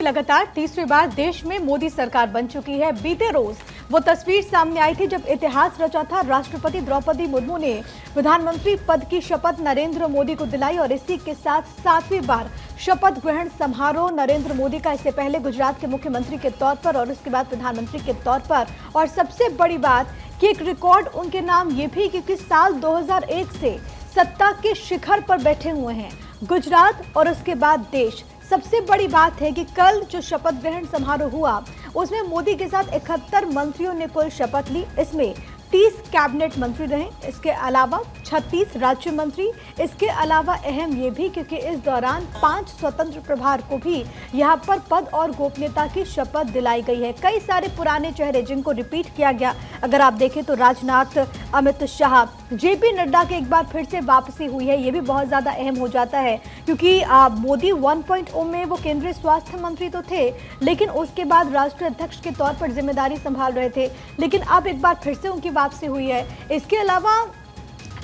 लगातार तीसरी बार देश में मोदी सरकार बन चुकी है। बीते रोज वो तस्वीर सामने आई थी जब इतिहास रचा था। राष्ट्रपति द्रौपदी मुर्मू ने प्रधानमंत्री पद की शपथ नरेंद्र मोदी को दिलाई और इसी के साथ 7वीं बार शपथ ग्रहण समारोह नरेंद्र मोदी का, इससे पहले गुजरात के मुख्यमंत्री के तौर पर और उसके बाद प्रधानमंत्री के तौर पर। और सबसे बड़ी बात कि एक रिकॉर्ड उनके नाम ये भी क्योंकि साल 2001 से सत्ता के शिखर पर बैठे हुए हैं गुजरात और उसके बाद देश। सबसे बड़ी बात है कि कल जो शपथ ग्रहण समारोह हुआ उसमें मोदी के साथ 71 मंत्रियों ने कुल शपथ ली। इसमें 30 कैबिनेट मंत्री रहे, इसके अलावा 36 राज्य मंत्री। इसके अलावा अहम ये भी क्योंकि इस दौरान 5 स्वतंत्र प्रभार को भी यहाँ पर पद और गोपनीयता की शपथ दिलाई गई है। कई सारे पुराने चेहरे जिनको रिपीट किया गया, अगर आप देखें तो राजनाथ, अमित शाह, जेपी नड्डा की एक बार फिर से वापसी हुई है। ये भी बहुत ज्यादा अहम हो जाता है क्योंकि मोदी 1.0 में वो केंद्रीय स्वास्थ्य मंत्री तो थे, लेकिन उसके बाद राष्ट्रीय अध्यक्ष के तौर पर जिम्मेदारी संभाल रहे थे, लेकिन अब एक बार फिर से उनकी वापसी हुई है। इसके अलावा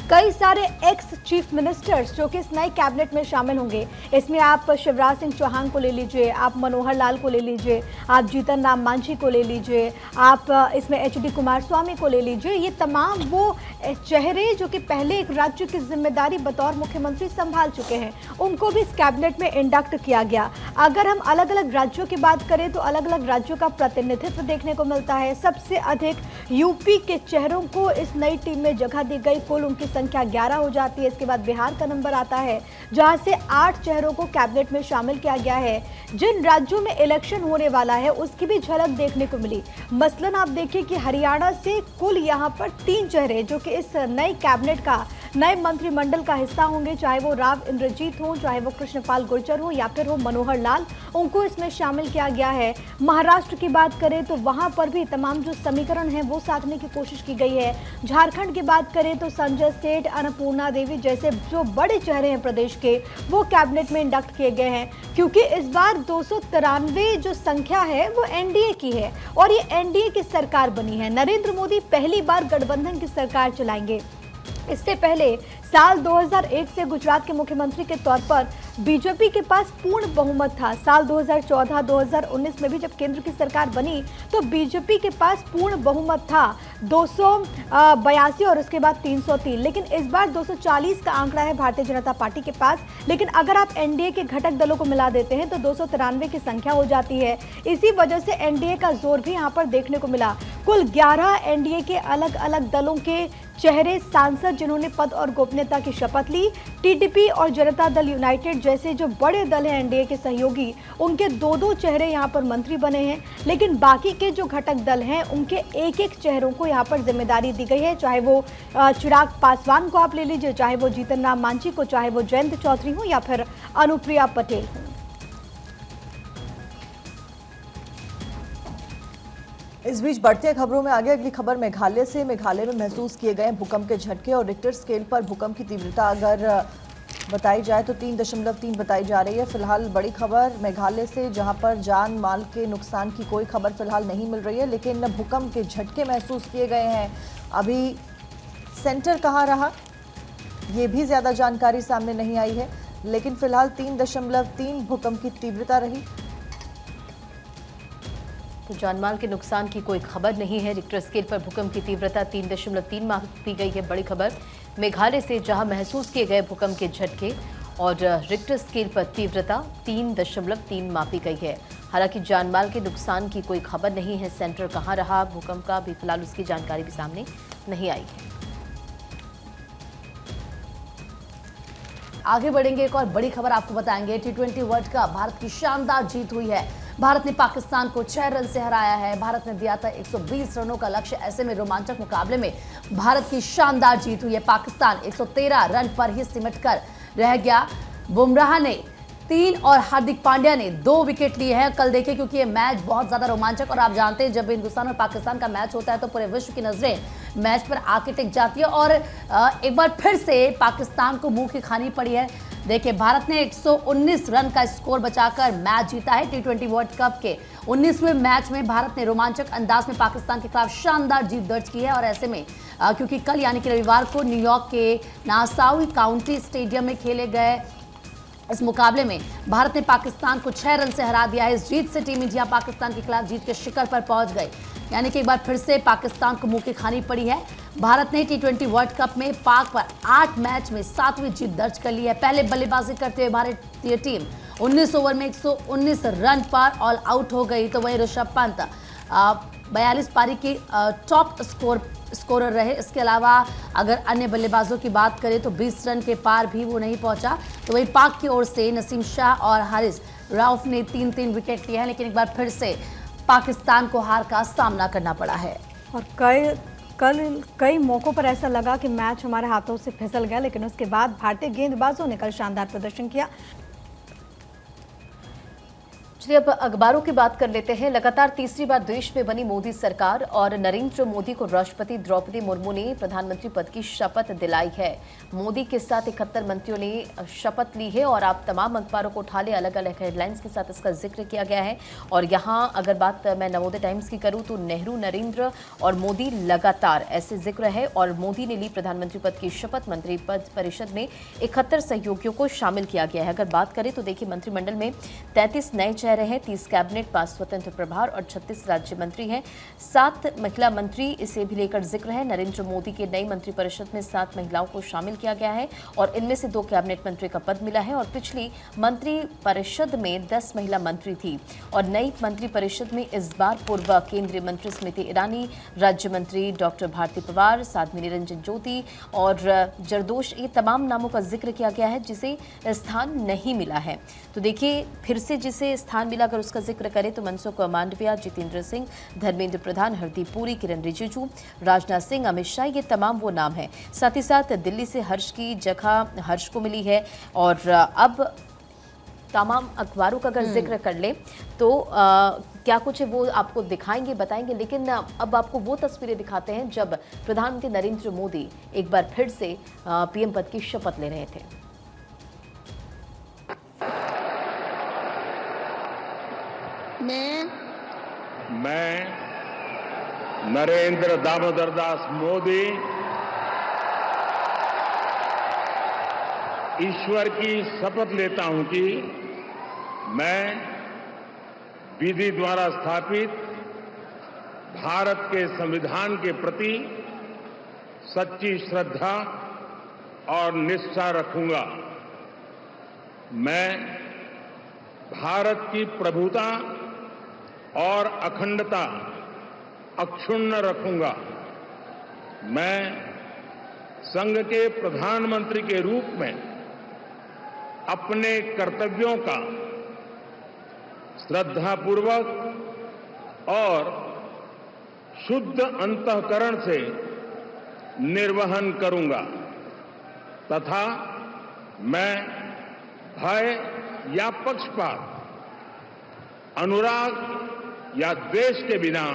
कई सारे एक्स चीफ मिनिस्टर्स जो कि इस नए कैबिनेट में शामिल होंगे। इसमें आप शिवराज सिंह चौहान को ले लीजिए, आप मनोहर लाल को ले लीजिए, आप जीतन राम मांझी को ले लीजिए, आप इसमें एचडी कुमारस्वामी को ले लीजिए। ये तमाम वो चेहरे जो कि पहले एक राज्य की जिम्मेदारी बतौर मुख्यमंत्री संभाल चुके हैं, उनको भी इस कैबिनेट में इंडक्ट किया गया। अगर हम अलग अलग राज्यों की बात करें तो अलग अलग राज्यों का प्रतिनिधित्व देखने को मिलता है। सबसे अधिक यूपी के चेहरों को इस नई टीम में जगह दी गई, कुल उनकी संख्या 11 हो जाती है। इसके बाद बिहार का नंबर आता है जहां से 8 चेहरों को कैबिनेट में शामिल किया गया है। जिन राज्यों में इलेक्शन होने वाला है उसकी भी झलक देखने को मिली। मसलन आप देखिए कि हरियाणा से कुल यहां पर 3 चेहरे जो कि इस नए कैबिनेट का, नए मंत्रिमंडल का हिस्सा होंगे, चाहे वो राव इंद्रजीत हो, चाहे वो कृष्णपाल गुर्जर हो या फिर हो मनोहर लाल, उनको इसमें शामिल किया गया है। महाराष्ट्र की बात करें तो वहां पर भी तमाम जो समीकरण है वो साधने की कोशिश की गई है। झारखंड की बात करें तो संजय सेठ, अन्नपूर्णा देवी जैसे जो बड़े चेहरे हैं प्रदेश के, वो कैबिनेट में इंडक्ट किए गए हैं क्योंकि इस बार 293 जो संख्या है वो एनडीए की है और ये एनडीए की सरकार बनी है। नरेंद्र मोदी पहली बार गठबंधन की सरकार चलाएंगे। इससे पहले साल 2001 से गुजरात के मुख्यमंत्री के तौर पर बीजेपी के पास पूर्ण बहुमत था। साल 2014-2019 में भी जब केंद्र की सरकार बनी तो बीजेपी के पास पूर्ण बहुमत था 282 और उसके बाद 303, लेकिन इस बार 240 का आंकड़ा है भारतीय जनता पार्टी के पास। लेकिन अगर आप एनडीए के घटक दलों को मिला देते हैं तो 293 की संख्या हो जाती है। इसी वजह से एनडीए का जोर भी यहाँ पर देखने को मिला। कुल 11 एनडीए के अलग अलग दलों के चेहरे, सांसद जिन्होंने पद और गोपनीयता की शपथ ली। टीडीपी और जनता दल यूनाइटेड जैसे जो बड़े दल हैं एनडीए के सहयोगी, उनके 2-2 चेहरे यहाँ पर मंत्री बने हैं, लेकिन बाकी के जो घटक दल हैं उनके एक-एक चेहरों को यहाँ पर जिम्मेदारी दी गई है। चाहे वो चिराग पासवान को आप ले लीजिए, चाहे वो जीतन राम मांझी को, चाहे वो जयंत चौधरी हो या फिर अनुप्रिया पटेल हो। इस बीच बढ़ते खबरों में आगे अगली खबर मेघालय से। मेघालय में महसूस किए गए भूकंप के झटके और रिक्टर स्केल पर भूकंप की तीव्रता अगर बताई जाए तो 3.3 बताई जा रही है। फिलहाल बड़ी खबर मेघालय से, जहां पर जान माल के नुकसान की कोई खबर फिलहाल नहीं मिल रही है, लेकिन भूकंप के झटके महसूस किए गए हैं। अभी सेंटर कहाँ रहा ये भी ज़्यादा जानकारी सामने नहीं आई है, लेकिन फिलहाल 3.3 भूकंप की तीव्रता रही। तो जानमाल के नुकसान की कोई खबर नहीं है। रिक्टर स्केल पर भूकंप की तीव्रता 3.3 मापी गई है। बड़ी खबर मेघालय से, जहां महसूस किए गए भूकंप के झटके और रिक्टर स्केल पर तीव्रता 3.3 मापी गई है। हालांकि जानमाल के नुकसान की कोई खबर नहीं है। सेंटर कहां रहा भूकंप का, भी फिलहाल उसकी जानकारी भी सामने नहीं आई है। आगे बढ़ेंगे, एक और बड़ी खबर आपको बताएंगे। T20 वर्ल्ड कप भारत की शानदार जीत हुई है। भारत ने पाकिस्तान को 6 रन से हराया है। भारत ने दिया था 120 रनों का लक्ष्य। ऐसे में रोमांचक मुकाबले में भारत की शानदार जीत हुई है। पाकिस्तान 113 रन पर ही सिमट कर रह गया। बुमराह ने 3 और हार्दिक पांड्या ने 2 विकेट लिए हैं। कल देखिए क्योंकि ये मैच बहुत ज्यादा रोमांचक, और आप जानते हैं जब हिंदुस्तान और पाकिस्तान का मैच होता है तो पूरे विश्व की नजरें मैच पर आके टिक जाती है। और एक बार फिर से पाकिस्तान को मुंह की खानी पड़ी है। देखिए भारत ने 119 रन का स्कोर बचाकर मैच जीता है। T20 वर्ल्ड कप के 19वें मैच में भारत ने रोमांचक अंदाज में पाकिस्तान के खिलाफ शानदार जीत दर्ज की है। और ऐसे में क्योंकि कल यानी कि रविवार को न्यूयॉर्क के नासाउ काउंटी स्टेडियम में खेले गए इस मुकाबले में भारत ने पाकिस्तान को 6 रन से हरा दिया है। इस जीत से टीम इंडिया पाकिस्तान के खिलाफ जीत के शिखर पर पहुंच गई, यानी कि एक बार फिर से पाकिस्तान को मुंह की खानी पड़ी है। भारत ने T20 वर्ल्ड कप में पाक पर 8 मैच में 7वीं जीत दर्ज कर ली है। पहले बल्लेबाजी करते हुए भारतीय टीम 19 ओवर में 119 रन पर ऑल आउट हो गई। तो वहीं ऋषभ पंत 42 पारी की टॉप स्कोरर रहे। इसके अलावा अगर अन्य बल्लेबाजों की बात करें तो 20 रन के पार भी वो नहीं पहुंचा। तो वहीं पाक की ओर से नसीम शाह और हारिस राउफ ने 3-3 विकेट लिए हैं, लेकिन एक बार फिर से पाकिस्तान को हार का सामना करना पड़ा है। और कई मौकों पर ऐसा लगा कि मैच हमारे हाथों से फिसल गया, लेकिन उसके बाद भारतीय गेंदबाजों ने कल शानदार प्रदर्शन किया। चलिए अब अखबारों की बात कर लेते हैं। लगातार तीसरी बार देश में बनी मोदी सरकार और नरेंद्र मोदी को राष्ट्रपति द्रौपदी मुर्मू ने प्रधानमंत्री पद की शपथ दिलाई है। मोदी के साथ 71 मंत्रियों ने शपथ ली है और आप तमाम अखबारों को उठा ले, अलग अलग हेडलाइंस के साथ इसका जिक्र किया गया है। और यहाँ अगर बात मैं नवोदय टाइम्स की करूँ तो नेहरू, नरेंद्र और मोदी लगातार ऐसे जिक्र है। और मोदी ने ली प्रधानमंत्री पद की शपथ। मंत्री पद परिषद में 71 सहयोगियों को शामिल किया गया है। अगर बात करें तो देखिए मंत्रिमंडल में 33 नए चेहरे हैं, 30 कैबिनेट, 5 स्वतंत्र प्रभार और 36 राज्य मंत्री हैं, 7 महिला मंत्री इसे भी लेकर जिक्र है। नरेंद्र मोदी के नई मंत्रिपरिषद में 7 महिलाओं को शामिल किया गया है और इनमें से 2 कैबिनेट मंत्री का पद मिला है। और पिछली मंत्रिपरिषद में 10 महिला मंत्री थी और नई मंत्रिपरिषद में इस बार पूर्व केंद्रीय मंत्री स्मृति ईरानी, राज्य मंत्री डॉक्टर भारती पवार, साध्वी निरंजन ज्योति और जरदोश, ये तमाम नामों का जिक्र किया गया है जिसे स्थान नहीं मिला है। तो देखिए फिर से जिसे स्थान मिला, अगर उसका जिक्र करें तो मनसुख मांडविया, जितेंद्र सिंह, धर्मेंद्र प्रधान, हरदीप पुरी, किरण रिजिजू, राजनाथ सिंह, अमित शाह, ये तमाम वो नाम हैं। साथ ही साथ दिल्ली से हर्ष की जगह हर्ष को मिली है। और अब तमाम अखबारों का अगर जिक्र कर ले तो क्या कुछ है वो आपको दिखाएंगे, बताएंगे, लेकिन अब आपको वो तस्वीरें दिखाते हैं जब प्रधानमंत्री नरेंद्र मोदी एक बार फिर से पीएम पद की शपथ ले रहे थे। मैं नरेंद्र दामोदर दास मोदी ईश्वर की शपथ लेता हूं कि मैं विधि द्वारा स्थापित भारत के संविधान के प्रति सच्ची श्रद्धा और निष्ठा रखूंगा। मैं भारत की प्रभुता और अखंडता अक्षुण्ण रखूंगा। मैं संघ के प्रधानमंत्री के रूप में अपने कर्तव्यों का श्रद्धापूर्वक और शुद्ध अंतःकरण से निर्वहन करूंगा तथा मैं भय या पक्षपात, अनुराग या द्वेष के बिना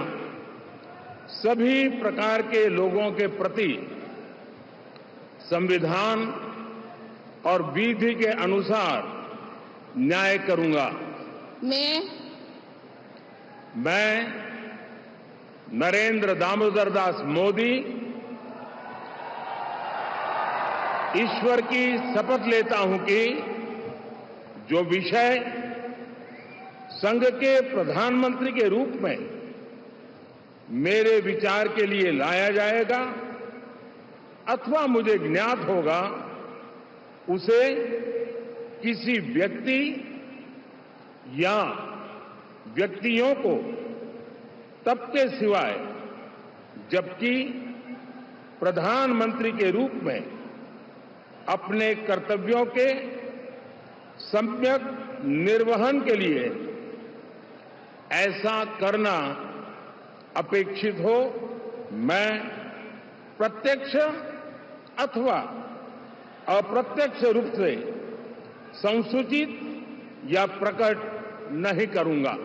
सभी प्रकार के लोगों के प्रति संविधान और विधि के अनुसार न्याय करूंगा। मैं नरेंद्र दामोदर दास मोदी ईश्वर की शपथ लेता हूं कि जो विषय संघ के प्रधानमंत्री के रूप में मेरे विचार के लिए लाया जाएगा अथवा मुझे ज्ञात होगा, उसे किसी व्यक्ति या व्यक्तियों को तब के सिवाय जबकि प्रधानमंत्री के रूप में अपने कर्तव्यों के सम्यक निर्वहन के लिए ऐसा करना अपेक्षित हो, मैं प्रत्यक्ष अथवा अप्रत्यक्ष रूप से संसूचित या प्रकट नहीं करूंगा।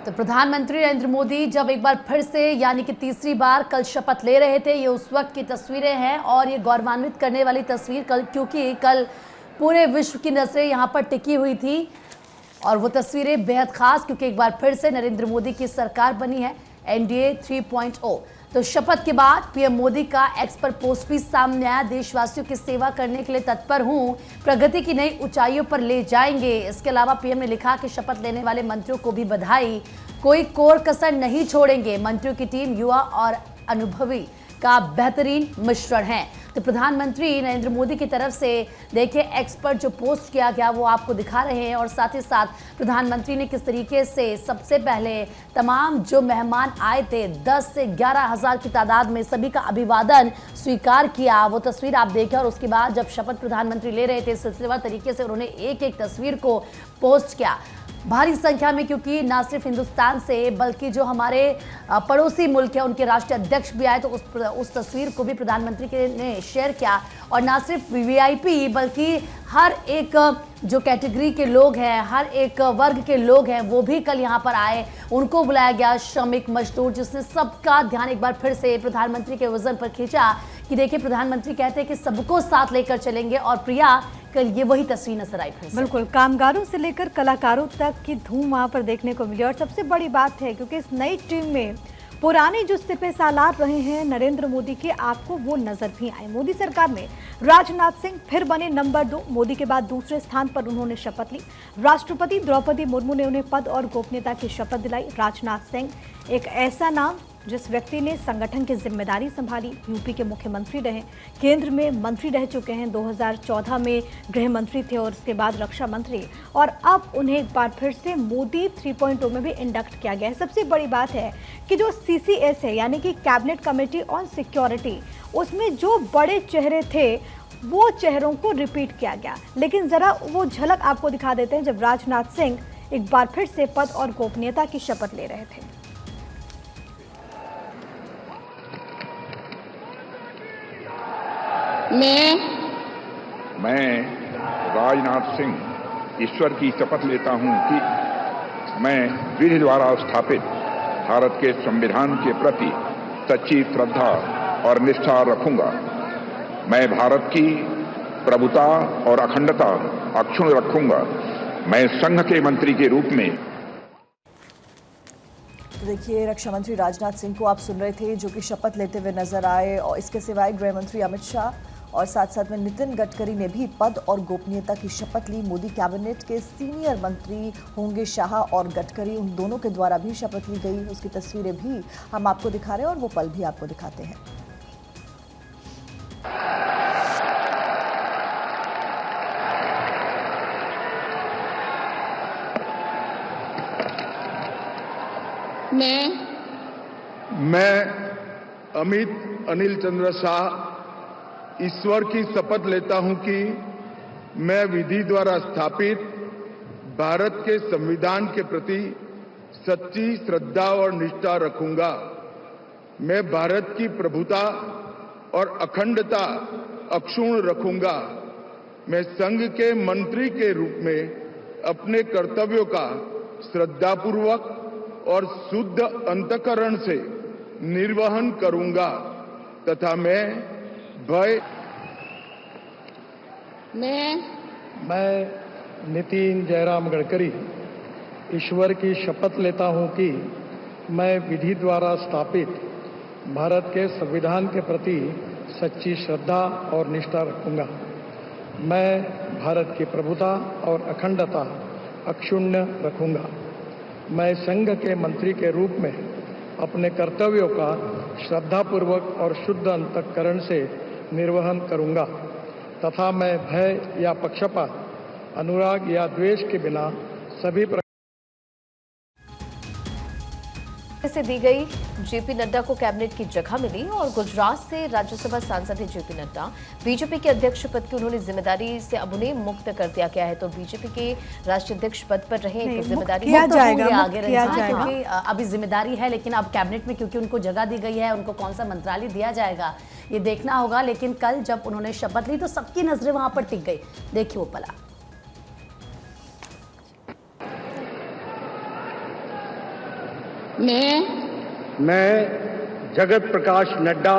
तो प्रधानमंत्री नरेंद्र मोदी जब एक बार फिर से यानी कि तीसरी बार कल शपथ ले रहे थे, ये उस वक्त की तस्वीरें हैं और ये गौरवान्वित करने वाली तस्वीर क्योंकि कल पूरे विश्व की नजरें यहाँ पर टिकी हुई थी और वो तस्वीरें बेहद खास क्योंकि एक बार फिर से नरेंद्र मोदी की सरकार बनी है एनडीए 3.0। तो शपथ के बाद पीएम मोदी का एक्स पर पोस्ट भी सामने आया, देशवासियों की सेवा करने के लिए तत्पर हूं, प्रगति की नई ऊंचाइयों पर ले जाएंगे। इसके अलावा पीएम ने लिखा कि शपथ लेने वाले मंत्रियों को भी बधाई, कोई कोर कसर नहीं छोड़ेंगे। मंत्रियों की टीम युवा और अनुभवी का बेहतरीन मिश्रण है। तो प्रधानमंत्री नरेंद्र मोदी की तरफ से देखिए एक्स पर जो पोस्ट किया गया वो आपको दिखा रहे हैं और साथ ही साथ प्रधानमंत्री ने किस तरीके से सबसे पहले तमाम जो मेहमान आए थे 10 से 11 हज़ार की तादाद में सभी का अभिवादन स्वीकार किया, वो तस्वीर आप देखें। और उसके बाद जब शपथ प्रधानमंत्री ले रहे थे सिलसिलेवार तरीके से उन्होंने एक एक तस्वीर को पोस्ट किया भारी संख्या में, क्योंकि ना सिर्फ हिंदुस्तान से बल्कि जो हमारे पड़ोसी मुल्क है उनके राष्ट्रीय अध्यक्ष भी आए तो उस तस्वीर को भी प्रधानमंत्री ने शेयर किया। और ना सिर्फ वीआईपी बल्कि हर एक जो कैटेगरी के लोग हैं, हर एक वर्ग के लोग हैं वो भी कल यहाँ पर आए, उनको बुलाया गया, श्रमिक मजदूर, जिसने सबका ध्यान एक बार फिर से प्रधानमंत्री के विजन पर खींचा कि देखिए प्रधानमंत्री कहते हैं कि सबको साथ लेकर चलेंगे। और प्रिया कल ये वही तस्वीर नजर आई फिर से। बिल्कुल, कामगारों से लेकर कलाकारों तक की धूम वहाँ पर देखने को मिली। और सबसे बड़ी बात है क्योंकि इस नई टीम में पुराने जो सिपह सालार रहे हैं नरेंद्र मोदी के, आपको वो नजर भी आए। मोदी सरकार में राजनाथ सिंह फिर बने नंबर 2, मोदी के बाद दूसरे स्थान पर उन्होंने शपथ ली। राष्ट्रपति द्रौपदी मुर्मू ने उन्हें पद और गोपनीयता की शपथ दिलाई। राजनाथ सिंह एक ऐसा नाम जिस व्यक्ति ने संगठन की जिम्मेदारी संभाली, यूपी के मुख्यमंत्री रहे, केंद्र में मंत्री रह चुके हैं, 2014 में गृह मंत्री थे और उसके बाद रक्षा मंत्री, और अब उन्हें एक बार फिर से मोदी 3.0 में भी इंडक्ट किया गया है। सबसे बड़ी बात है कि जो CCS है यानी कि कैबिनेट कमेटी ऑन सिक्योरिटी, उसमें जो बड़े चेहरे थे वो चेहरों को रिपीट किया गया। लेकिन जरा वो झलक आपको दिखा देते हैं जब राजनाथ सिंह एक बार फिर से पद और गोपनीयता की शपथ ले रहे थे। मैं राजनाथ सिंह ईश्वर की शपथ लेता हूं कि मैं विधि द्वारा स्थापित भारत के संविधान के प्रति सच्ची श्रद्धा और निष्ठा रखूंगा। मैं भारत की प्रभुता और अखंडता अक्षुण्ण रखूंगा। मैं संघ के मंत्री के रूप में। तो देखिए रक्षा मंत्री राजनाथ सिंह को आप सुन रहे थे जो कि शपथ लेते हुए नजर आए, और इसके सिवाय गृह मंत्री अमित शाह और साथ साथ में नितिन गडकरी ने भी पद और गोपनीयता की शपथ ली। मोदी कैबिनेट के सीनियर मंत्री होंगे शाह और गडकरी, उन दोनों के द्वारा भी शपथ ली गई। उसकी तस्वीरें भी हम आपको दिखा रहे हैं और वो पल भी आपको दिखाते हैं। मैं अमित अनिल चंद्र शाह ईश्वर की शपथ लेता हूं कि मैं विधि द्वारा स्थापित भारत के संविधान के प्रति सच्ची श्रद्धा और निष्ठा रखूंगा। मैं भारत की प्रभुता और अखंडता अक्षुण्ण रखूंगा। मैं संघ के मंत्री के रूप में अपने कर्तव्यों का श्रद्धापूर्वक और शुद्ध अंतःकरण से निर्वहन करूंगा तथा मैं नितिन जयराम गडकरी ईश्वर की शपथ लेता हूं कि मैं विधि द्वारा स्थापित भारत के संविधान के प्रति सच्ची श्रद्धा और निष्ठा रखूंगा। मैं भारत की प्रभुता और अखंडता अक्षुण्ण रखूंगा। मैं संघ के मंत्री के रूप में अपने कर्तव्यों का श्रद्धापूर्वक और शुद्ध अंतःकरण से निर्वहन करूंगा तथा मैं भय या पक्षपात, अनुराग या द्वेष के बिना सभी से दी गई जेपी नड्डा को कैबिनेट की जगह मिली और गुजरात से राज्यसभा सांसद है जेपी नड्डा। बीजेपी के अध्यक्ष पद की उन्होंने जिम्मेदारी से अब उन्हें मुक्त कर दिया गया है। तो बीजेपी के राष्ट्रीय अध्यक्ष पद पर रहे जिम्मेदारी आगे क्योंकि अभी जिम्मेदारी है, लेकिन अब कैबिनेट में क्योंकि उनको जगह दी गई है, उनको कौन सा मंत्रालय दिया जाएगा ये देखना होगा। लेकिन कल जब उन्होंने शपथ ली तो सबकी नजरें वहां पर टिक गई। देखिए वो पला। मैं जगत प्रकाश नड्डा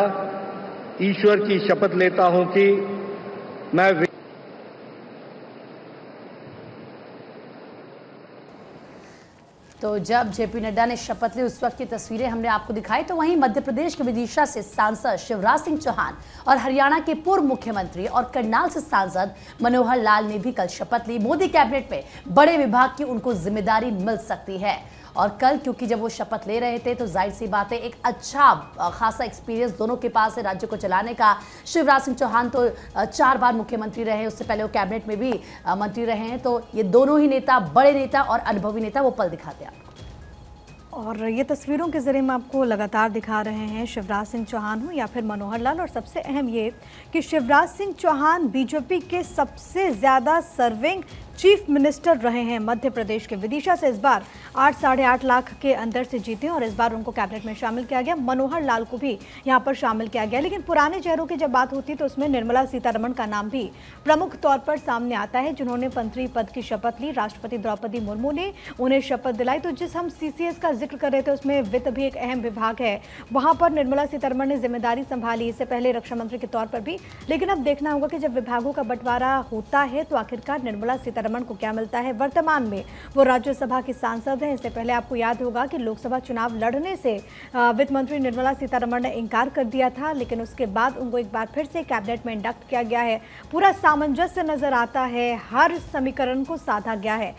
ईश्वर की शपथ लेता हूं कि मैं तो जब जेपी नड्डा ने शपथ ली उस वक्त की तस्वीरें हमने आपको दिखाई, तो वहीं मध्य प्रदेश के विदिशा से सांसद शिवराज सिंह चौहान और हरियाणा के पूर्व मुख्यमंत्री और करनाल से सांसद मनोहर लाल ने भी कल शपथ ली। मोदी कैबिनेट में बड़े विभाग की उनको जिम्मेदारी मिल सकती है। और कल क्योंकि जब वो शपथ ले रहे थे तो जाहिर सी बात है एक अच्छा खासा एक्सपीरियंस दोनों के पास है राज्य को चलाने का। शिवराज सिंह चौहान तो 4 बार मुख्यमंत्री रहे, उससे पहले वो कैबिनेट में भी मंत्री रहे हैं। तो ये दोनों ही नेता, बड़े नेता और अनुभवी नेता, वो पल दिखाते हैं आपको। और ये तस्वीरों के जरिए हम आपको लगातार दिखा रहे हैं शिवराज सिंह चौहान हो या फिर मनोहर लाल। और सबसे अहम ये कि शिवराज सिंह चौहान बीजेपी के सबसे ज़्यादा सर्विंग चीफ मिनिस्टर रहे हैं मध्य प्रदेश के। विदिशा से इस बार 8-8.5 लाख के अंदर से जीते और इस बार उनको कैबिनेट में शामिल किया गया। मनोहर लाल को भी यहां पर शामिल किया गया। लेकिन पुराने चेहरों की जब बात होती है तो उसमें निर्मला सीतारमण का नाम भी प्रमुख तौर पर सामने आता है, जिन्होंने मंत्री पद की शपथ ली। राष्ट्रपति द्रौपदी मुर्मू ने उन्हें शपथ दिलाई। तो जिस हम CCS का जिक्र कर रहे थे उसमें वित्त भी एक अहम विभाग है, वहां पर निर्मला सीतारमण ने जिम्मेदारी संभाली, इससे पहले रक्षा मंत्री के तौर पर भी। लेकिन अब देखना होगा कि जब विभागों का बंटवारा होता है तो आखिरकार निर्मला सीतारमण को क्या मिलता है। वर्तमान में वो राज्यसभा की सांसद हैं। इससे पहले आपको याद होगा कि लोकसभा चुनाव लड़ने से वित्त मंत्री निर्मला सीतारमण ने इनकार कर दिया था, लेकिन उसके बाद उनको एक बार फिर से कैबिनेट में इंडक्ट किया गया है। पूरा सामंजस्य नजर आता है, हर समीकरण को साधा गया है।